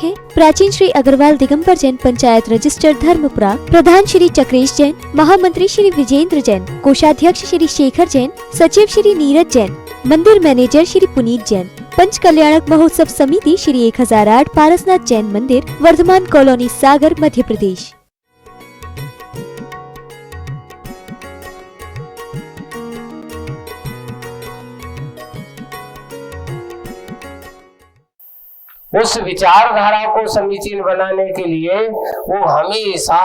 है प्राचीन श्री अग्रवाल दिगंबर जैन पंचायत रजिस्टर धर्मपुरा, प्रधान श्री चक्रेश जैन, महामंत्री श्री विजेंद्र जैन, कोषाध्यक्ष श्री शेखर जैन, सचिव श्री नीरज जैन, मंदिर मैनेजर श्री पुनीत जैन, पंच कल्याणक महोत्सव समिति श्री 1008 पारसनाथ जैन मंदिर, वर्धमान कॉलोनी, सागर, मध्य प्रदेश। उस विचारधारा को समीचीन बनाने के लिए वो हमेशा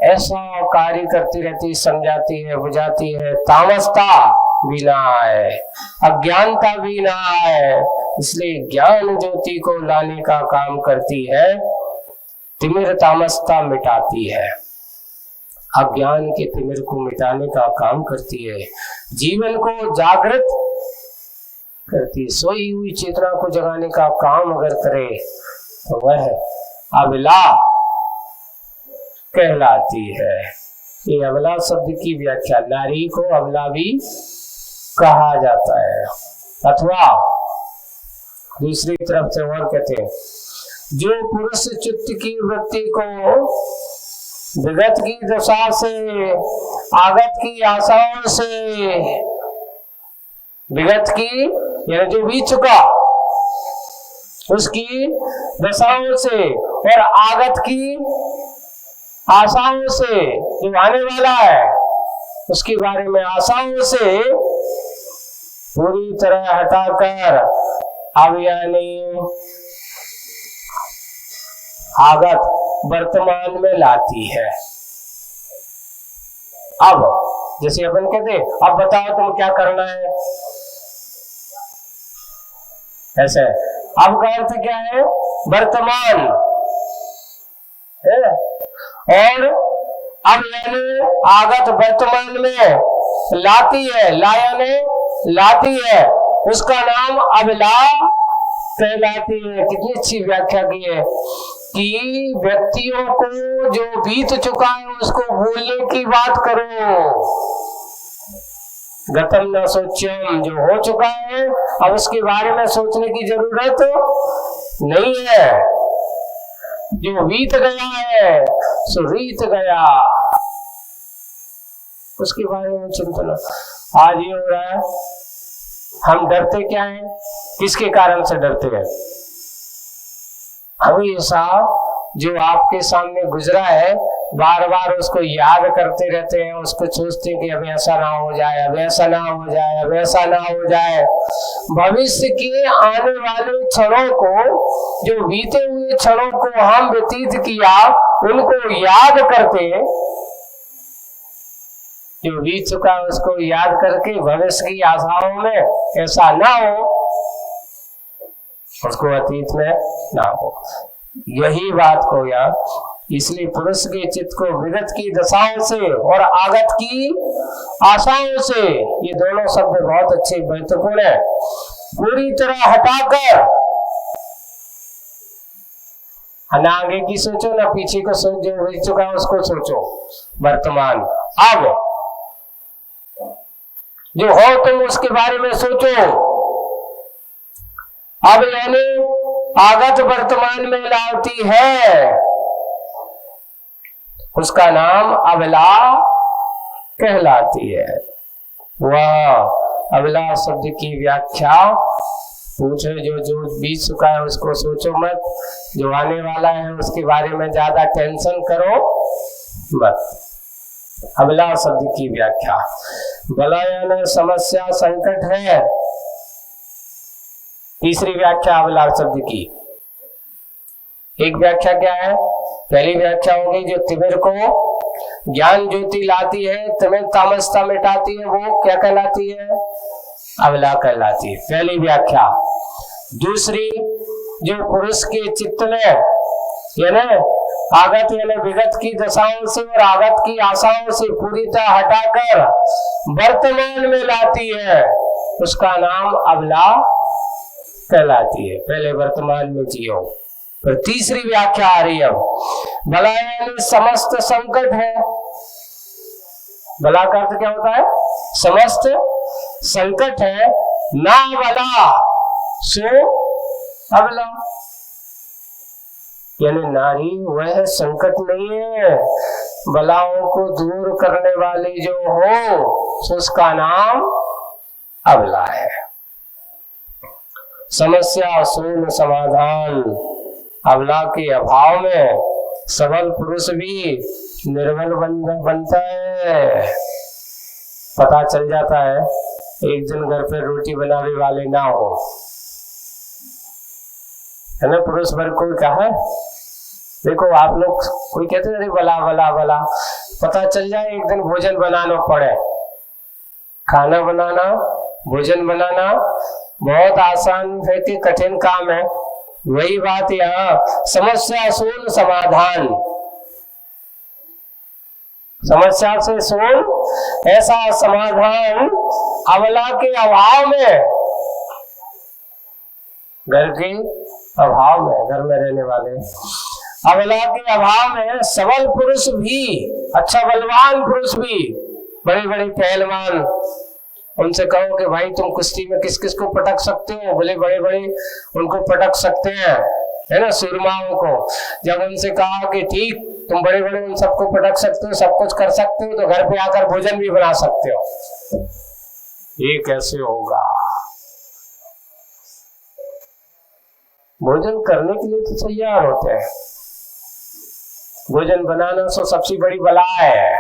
ऐसा कार्य करती रहती, समझाती है, बुझाती है, तामसता भी ना आए, अज्ञानता भी ना आए, इसलिए ज्ञान ज्योति को लाने का काम करती है, तिमिर तामसता मिटाती है, अज्ञान के तिमिर को मिटाने का काम करती है, जीवन को जागृत करती, सोई हुई चेतना को जगाने का काम अगर करे तो वह अबला कहलाती है। ये अबला शब्द की व्याख्या, नारी को अबला भी कहा जाता है, अथवा दूसरी तरफ से और कहते हैं, जो पुरुष चित्त की वृत्ति को विगत की दशा से, आगत की आशाओं से, विगत की यानी जो बीत चुका उसकी दशाओं से और आगत की आशाओं से, जो आने वाला है उसके बारे में आशाओं से पूरी तरह हटाकर अब यानी आगत वर्तमान में लाती है। अब जैसे अपन कहते, अब बताओ तुम क्या करना है, ऐसे अब का अर्थ क्या है, वर्तमान है, और अब यानी आगत वर्तमान में लाती है, लाया ने लाती है, उसका नाम अबला कहलाती है। कितनी अच्छी व्याख्या की है कि व्यक्तियों को जो बीत चुका है उसको भूलने की बात करो, गतम न सोच्यम, जो हो चुका है अब उसके बारे में सोचने की जरूरत नहीं है, जो बीत गया है सो बीत गया, उसके बारे में चिंतन। आज ये हो रहा है, हम डरते क्या हैं, किसके कारण से डरते हैं, हमेशा जो आपके सामने गुजरा है बार बार उसको याद करते रहते हैं, उसको सोचते हैं कि अब ऐसा ना हो जाए, अब ऐसा ना हो जाए, अब ऐसा ना हो जाए। भविष्य के आने वाले क्षणों को, जो बीते हुए क्षणों को हम व्यतीत किया, उनको याद करते, जो बीत चुका है उसको याद करके भविष्य की आशाओं में ऐसा ना हो, उसको अतीत में ना हो। यही बात को यार, इसलिए पुरुष के चित्त को विगत की दशाओं से और आगत की आशाओं से, ये दोनों शब्द बहुत अच्छे महत्वपूर्ण है, पूरी तरह हटाकर, ना आगे की सोचो ना पीछे को सोच, जो हो चुका है उसको सोचो, वर्तमान अब जो हो तुम उसके बारे में सोचो। अब यानी आगत वर्तमान में लाती है, उसका नाम अबला कहलाती है। वह अबला शब्द की व्याख्या पूछो, जो बीत चुका है उसको सोचो मत, जो आने वाला है उसके बारे में ज्यादा टेंशन करो मत। अबला शब्द की व्याख्या, बला यानी समस्या, संकट है। तीसरी व्याख्या अबला शब्द की, एक व्याख्या क्या है, पहली व्याख्या होगी जो तिमिर को ज्ञान ज्योति लाती है, तिमिर तामसता मिटाती है, वो क्या कहलाती है, अबला कहलाती है, पहली व्याख्या। दूसरी, जो पुरुष के चित्त में यानी आगत यानी विगत की दशाओं से और आगत की आशाओं से पूरी तरह हटाकर वर्तमान में लाती है, उसका नाम अबला कहलाती है। पहले वर्तमान में जियो। फिर तीसरी व्याख्या आ रही है, बला यानी समस्त संकट है। बला का अर्थ क्या होता है, समस्त संकट है, ना बला सो अबला। यानी नारी वह संकट नहीं है, बलाओं को दूर करने वाली जो हो उसका नाम अबला है। समस्या शून्य समाधान, अबला के अभाव में सबल पुरुष भी निर्बल बनता है। पता चल जाता है एक दिन घर पे रोटी बनाने वाले ना हो, है ना, पुरुष वर्ग कोई कहा, देखो आप लोग कोई कहते हैं बला बला बला, पता चल जाए एक दिन भोजन बनाना पड़े, खाना बनाना भोजन बनाना बहुत आसान है कि कठिन काम है। वही बात यहाँ समस्या शून्य समाधान, समस्या से शून्य ऐसा समाधान अबला के अभाव में, घर के अभाव में, घर में रहने वाले अबला के अभाव में सबल पुरुष भी, अच्छा बलवान पुरुष भी, बड़े बड़े पहलवान, उनसे कहो कि भाई तुम कुश्ती में किस किस को पटक सकते हो, बोले बड़े बड़े उनको पटक सकते हैं, है ना, सूरमाओं को। जब उनसे कहा कि ठीक तुम बड़े बड़े उन सबको पटक सकते हो, सब कुछ कर सकते हो, तो घर पे आकर भोजन भी बना सकते हो, ये कैसे होगा? भोजन करने के लिए तो तैयार होते हैं, भोजन बनाना तो सबसे बड़ी बला है।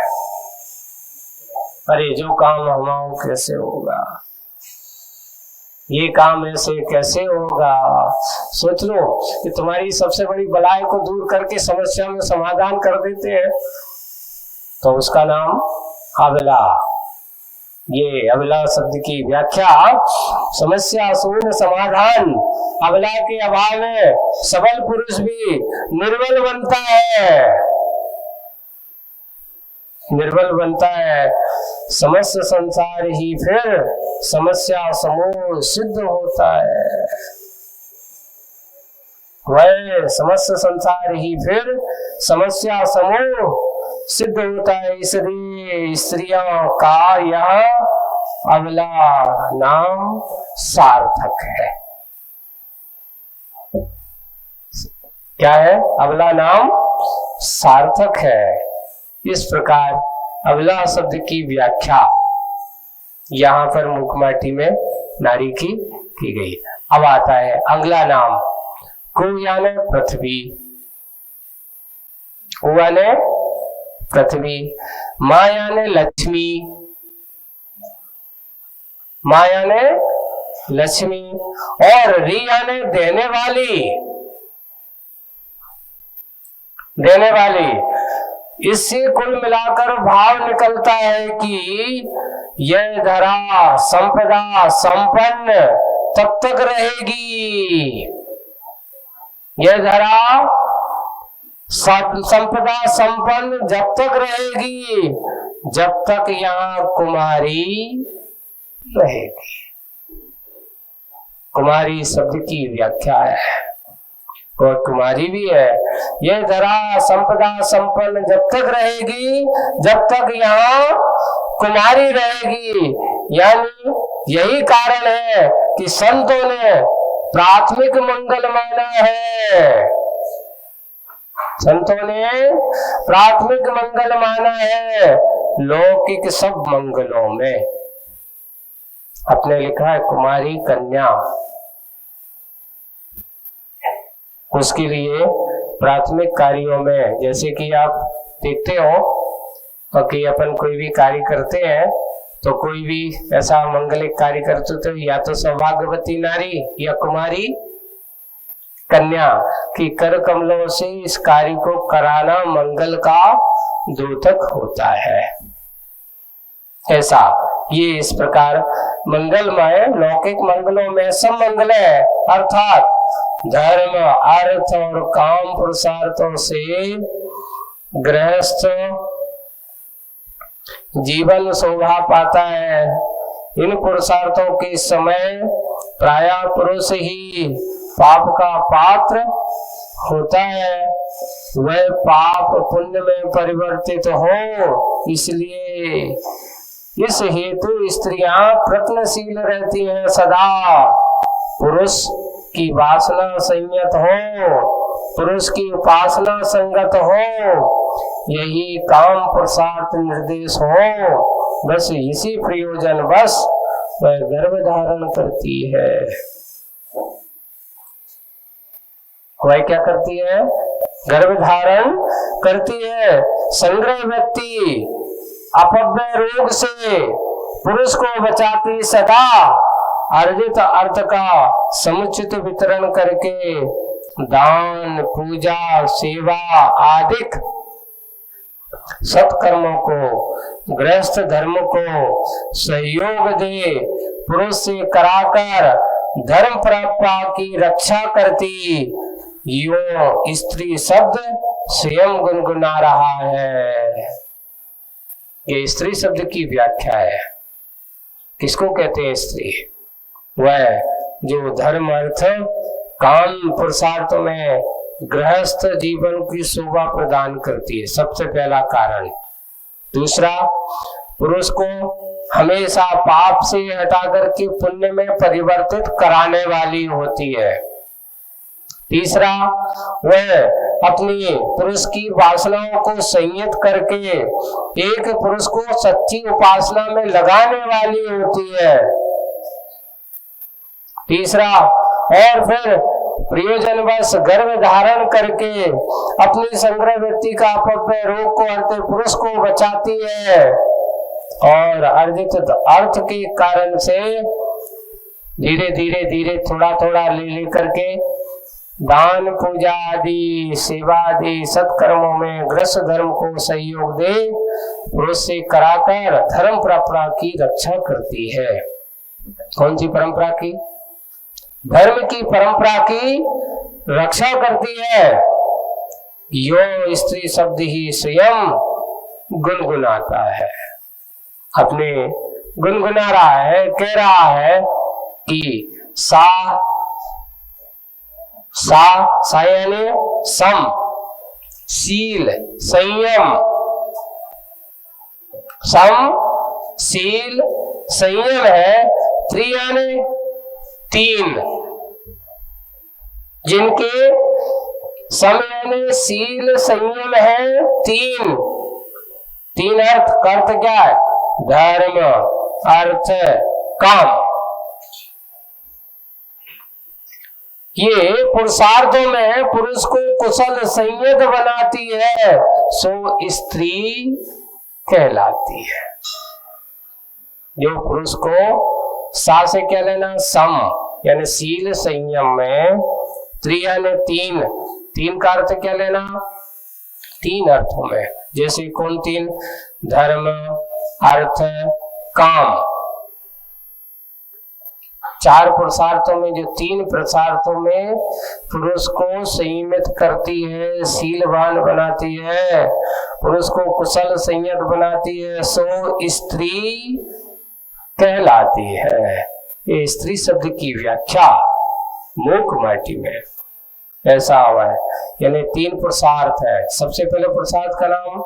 अरे जो काम हमारा कैसे होगा, ये काम ऐसे कैसे होगा? सोच लो कि तुम्हारी सबसे बड़ी बलाई को दूर करके समस्या में समाधान कर देते हैं, तो उसका नाम अबला। ये अबला शब्द की व्याख्या समस्या शून्य समाधान, अबला के अभाव में सबल पुरुष भी निर्बल बनता है, निर्बल बनता है। समस्त संसार ही फिर समस्या समूह सिद्ध होता है, वह समस्त संसार ही फिर समस्या समूह सिद्ध होता है। इसलिए स्त्रियों का यह अबला नाम सार्थक है। क्या है? अबला नाम सार्थक है। इस प्रकार अबला शब्द की व्याख्या यहाँ पर मुखमाटी में नारी की गई। अब आता है अगला नाम, कु यानी पृथ्वी, कु यानी पृथ्वी, माँ यानी लक्ष्मी, माँ यानी लक्ष्मी, और री यानी देने वाली, देने वाली। इससे कुल मिलाकर भाव निकलता है कि यह धरा संपदा संपन्न तब तक रहेगी, यह धरा संपदा संपन्न जब तक रहेगी जब तक यहाँ कुमारी रहेगी। कुमारी शब्द की व्याख्या है और कुमारी भी है। यह धरा संपदा संपन्न जब तक रहेगी जब तक यहाँ कुमारी रहेगी। यानी यही कारण है कि संतों ने प्राथमिक मंगल माना है, संतों ने प्राथमिक मंगल माना है लौकिक सब मंगलों में। अपने लिखा है कुमारी कन्या, उसके लिए प्राथमिक कार्यों में, जैसे कि आप देखते हो कि अपन कोई भी कार्य करते हैं तो कोई भी ऐसा मंगलिक कार्य करते तो या तो सौभाग्यवती नारी या कुमारी कन्या की कर कमलों से इस कार्य को कराना मंगल का द्योतक होता है। ऐसा ये इस प्रकार मंगलमय लौकिक मंगलों में सब मंगल है, अर्थात धर्म अर्थ और काम पुरुषार्थों से गृहस्थ जीवन शोभा पाता है। इन पुरुषार्थों के समय प्रायः पुरुष ही पाप का पात्र होता है, वह पाप पुण्य में परिवर्तित हो, इसलिए इस हेतु स्त्रियां प्रयत्नशील रहती हैं सदा। पुरुष की वासना संयत हो पुरुष की उपासना संगत हो, यही काम पुरुषार्थ निर्देश हो, बस इसी प्रयोजन बस वह गर्भ धारण करती है। वह क्या करती है? गर्भ धारण करती है। संग्रह व्यक्ति अपव्यय रोग से पुरुष को बचाती सदा, अर्जित अर्थ का समुचित वितरण करके दान, पूजा, सेवा आदि सत्कर्मों को, गृहस्थ धर्म को सहयोग दे पुरुष से कराकर धर्म परंपरा की रक्षा करती, यो स्त्री शब्द स्वयं गुनगुना रहा है। ये स्त्री शब्द की व्याख्या है। किसको कहते हैं स्त्री? वह जो धर्म, अर्थ, काम, पुरुषार्थों में गृहस्थ जीवन की शोभा प्रदान करती है, सबसे पहला कारण। दूसरा, पुरुष को हमेशा पाप से हटा करके पुण्य में परिवर्तित कराने वाली होती है। तीसरा, वह अपनी पुरुष की वासनाओं को संयत करके एक पुरुष को सच्ची उपासना में लगाने वाली होती है। तीसरा, और फिर प्रयोजनवश गर्भ धारण करके अपनी संग्रह व्यक्ति का अपव्यय रोग को अर्थ पुरुष को बचाती है, और अर्जित अर्थ के कारण से धीरे धीरे धीरे थोड़ा थोड़ा ले करके दान, पूजा आदि, सेवा आदि सत्कर्मों में गृहस्थ धर्म को सहयोग दे पुरुष से कराकर धर्म परंपरा की रक्षा करती है। कौन सी परंपरा की? धर्म की परंपरा की रक्षा करती है। यो स्त्री शब्द ही स्वयं गुनगुनाता है, अपने गुनगुना रहा है, कह रहा है कि सा यानी सम, शील, संयम, सम, शील, संयम है। त्रि यानी तीन, जिनके सम यानी शील, संयम है तीन। तीन अर्थ क्या है? धर्म, अर्थ, काम। ये पुरुषार्थों में पुरुष को कुशल संयत बनाती है, सो स्त्री कहलाती है। जो पुरुष को सा से क्या लेना? सम यानी शील, संयम में, त्रि यानी तीन, तीन का अर्थ क्या लेना? तीन अर्थों में। जैसे कौन तीन? धर्म, अर्थ, काम। चार पुरुषार्थों में जो तीन पुरुषार्थों में पुरुष को संयमित करती है, शीलवान बनाती है, पुरुष को कुशल संयत बनाती है, सो स्त्री कहलाती है। ये स्त्री शब्द की व्याख्या मूक माटी में ऐसा हुआ है, यानी तीन पुरुषार्थ है। सबसे पहले पुरुषार्थ का नाम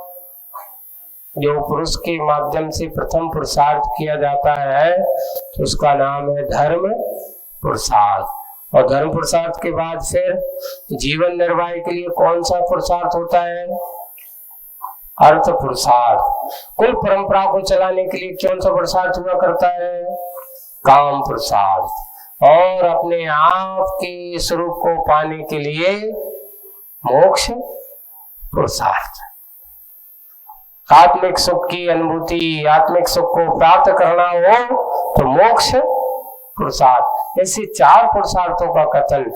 जो पुरुष के माध्यम से प्रथम पुरुषार्थ किया जाता है, तो उसका नाम है धर्म पुरुषार्थ। और धर्म पुरुषार्थ के बाद फिर जीवन निर्वाह के लिए कौन सा पुरुषार्थ होता है? अर्थ पुरुषार्थ। कुल परंपरा को चलाने के लिए कौन सा पुरुषार्थ हुआ करता है? काम पुरुषार्थ। और अपने आप के स्वरूप को पाने के लिए मोक्ष पुरुषार्थ। आत्मिक सुख की अनुभूति, आत्मिक सुख को प्राप्त करना हो तो मोक्ष पुरुषार्थ। ऐसे चार पुरुषार्थों का कथन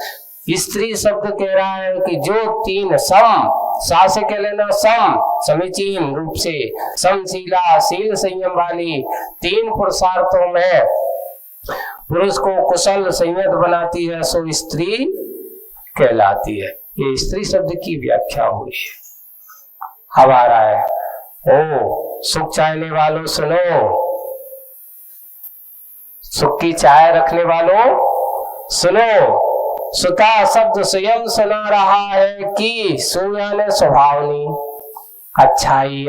स्त्री शब्द कह रहा है कि जो तीन सम, सा से कह लेना सम, समीचीन रूप से समशीला, शील, संयम वाली तीन पुरुषार्थों में पुरुष को कुशल संयत बनाती है, सो स्त्री कहलाती है। ये स्त्री शब्द की व्याख्या हुई है। अब आ रहा है, ओ सुख चाहने वालों सुनो, सुख की चाय रखने वालों सुनो। सुता शब्द स्वयं सुना रहा है कि सुयाने स्वभावनी, अच्छाई,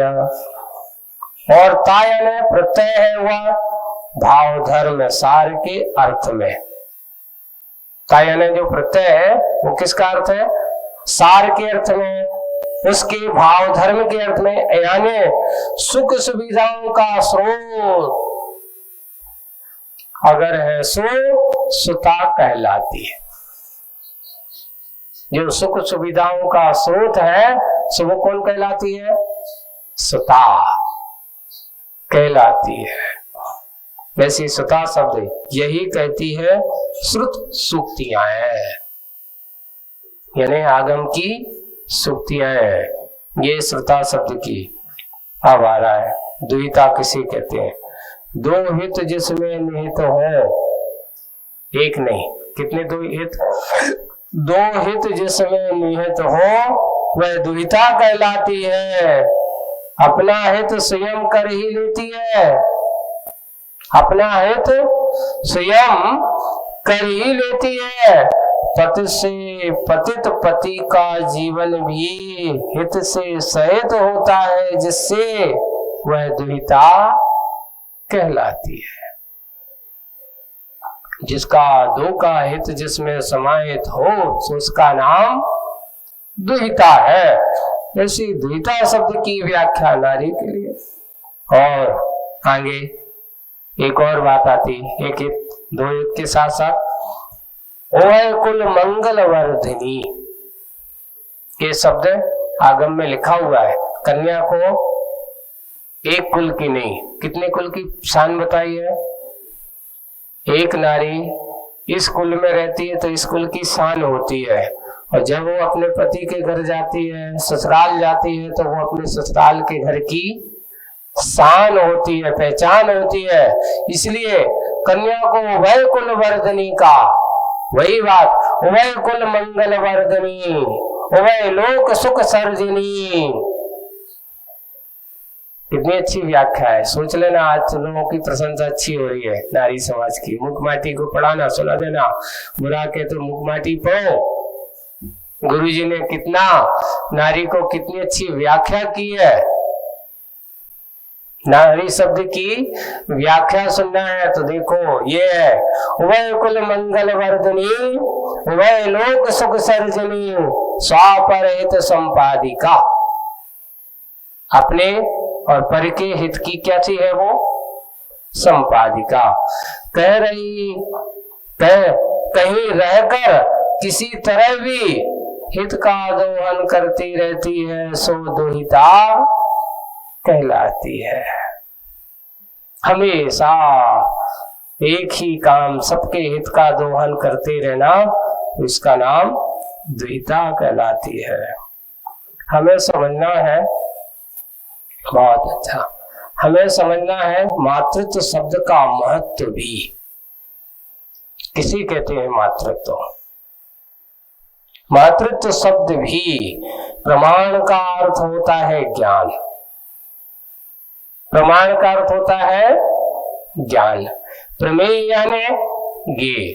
और तायने प्रत्यय है वह भाव धर्म सार के अर्थ में। तायने जो प्रत्यय है वो किसका अर्थ है? सार के अर्थ में, उसके भाव धर्म के अर्थ में, यानी सुख सुविधाओं का स्रोत अगर है सो सुता कहलाती है। जो सुख सुविधाओं का स्रोत है सो वो कौन कहलाती है? सुता कहलाती है। वैसे सुता शब्द यही कहती है श्रुत सूक्तियां हैं, यानी आगम की सूक्तियां हैं। ये श्रुता शब्द की अब आ रहा है। दुहिता किसे कहते हैं? दो हित जिसमें निहित हो, एक नहीं, कितने दो हित? दो हित जिसमें निहित हो वह दुहिता कहलाती है। अपना हित स्वयं कर ही लेती है, अपना हित स्वयं कर ही लेती है। पति से पतित पति का जीवन भी हित से सहित होता है, जिससे वह दुहिता कहलाती है। जिसका दो का हित जिसमें समाहित हो तो उसका नाम दुहिता है। ऐसी दुहिता शब्द की व्याख्या नारी के लिए। और आगे एक और बात आती, एक हित दो हित के साथ साथ ओह कुल मंगल वर्धिनी ये शब्द आगम में लिखा हुआ है। कन्या को एक कुल की नहीं, कितने कुल की शान बताई है? एक नारी इस कुल में रहती है तो इस कुल की शान होती है, और जब वो अपने पति के घर जाती है, ससुराल जाती है, तो वो अपने ससुराल के घर की शान होती है, पहचान होती है। इसलिए कन्या को वह कुल वर्धनी का, वही बात, वह कुल मंगल वर्धनी, वह लोक सुख सर्जनी। कितनी अच्छी व्याख्या है, सोच लेना। आज लोगों की प्रशंसा अच्छी हो रही है नारी समाज की। मुखमाटी को पढ़ाना, सुना देना, बुरा के तो मुखमाटी पढ़ो। गुरुजी ने कितना नारी को कितनी अच्छी व्याख्या की है। नारी शब्द की व्याख्या सुनना है तो देखो, ये है वह कुल मंगल वर्धनी, वह लोक सुख सर्जनी, स्वापर हित संपादिका। अपने और पर के हित की क्या चीज है वो? संपादिका। कह रही कहीं रहकर किसी तरह भी हित का दोहन करती रहती है, सो दुहिता कहलाती है। हमेशा एक ही काम, सबके हित का दोहन करते रहना, इसका नाम दुहिता कहलाती है। हमें समझना है, बहुत अच्छा, हमें समझना है मातृत्व शब्द का महत्व भी। किसी कहते हैं मातृत्व, मातृत्व शब्द भी प्रमाण का अर्थ होता है ज्ञान। प्रमाण का अर्थ होता है ज्ञान। प्रमेय यानी ज्ञेय,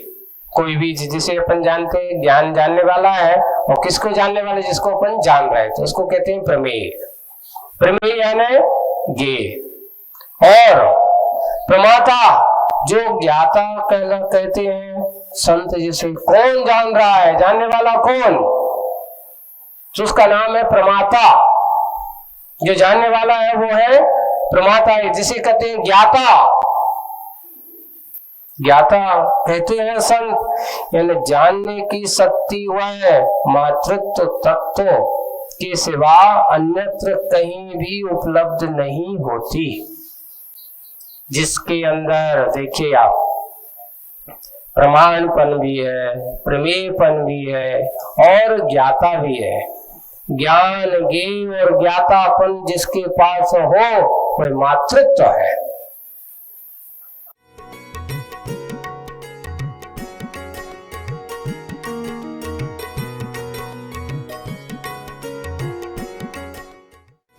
कोई भी जिसे अपन जानते हैं, ज्ञान जानने वाला है, और किसको जानने वाला? जिसको अपन जान रहे हैं, तो उसको कहते हैं प्रमेय। प्रमेय यानी ज्ञेय। और प्रमाता जो ज्ञाता कहते हैं संत, जिसे कौन जान रहा है, जानने वाला कौन, तो उसका नाम है प्रमाता। जो जानने वाला है वो है प्रमाता है, जिसे कहते हैं ज्ञाता। ज्ञाता कहते हैं संत, यानी जानने की शक्ति वह मातृत्व तत्व के सिवा अन्यत्र कहीं भी उपलब्ध नहीं होती, जिसके अंदर देखिए आप प्रमाणपन भी है, प्रमेयपन भी है, और ज्ञाता भी है। ज्ञान, ज्ञेय और ज्ञातापन जिसके पास हो वह मातृत्व है।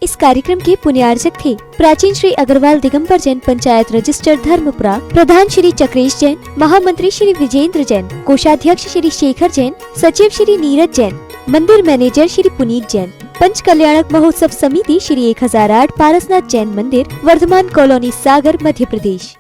इस कार्यक्रम के पुण्यार्चक थे प्राचीन श्री अग्रवाल दिगंबर जैन पंचायत रजिस्टर्ड धर्मपुरा, प्रधान श्री चक्रेश जैन, महामंत्री श्री विजेंद्र जैन, कोषाध्यक्ष श्री शेखर जैन, सचिव श्री नीरज जैन, मंदिर मैनेजर श्री पुनीत जैन, पंच कल्याणक महोत्सव समिति श्री 1008 पारसनाथ जैन मंदिर, वर्धमान कॉलोनी, सागर, मध्य प्रदेश।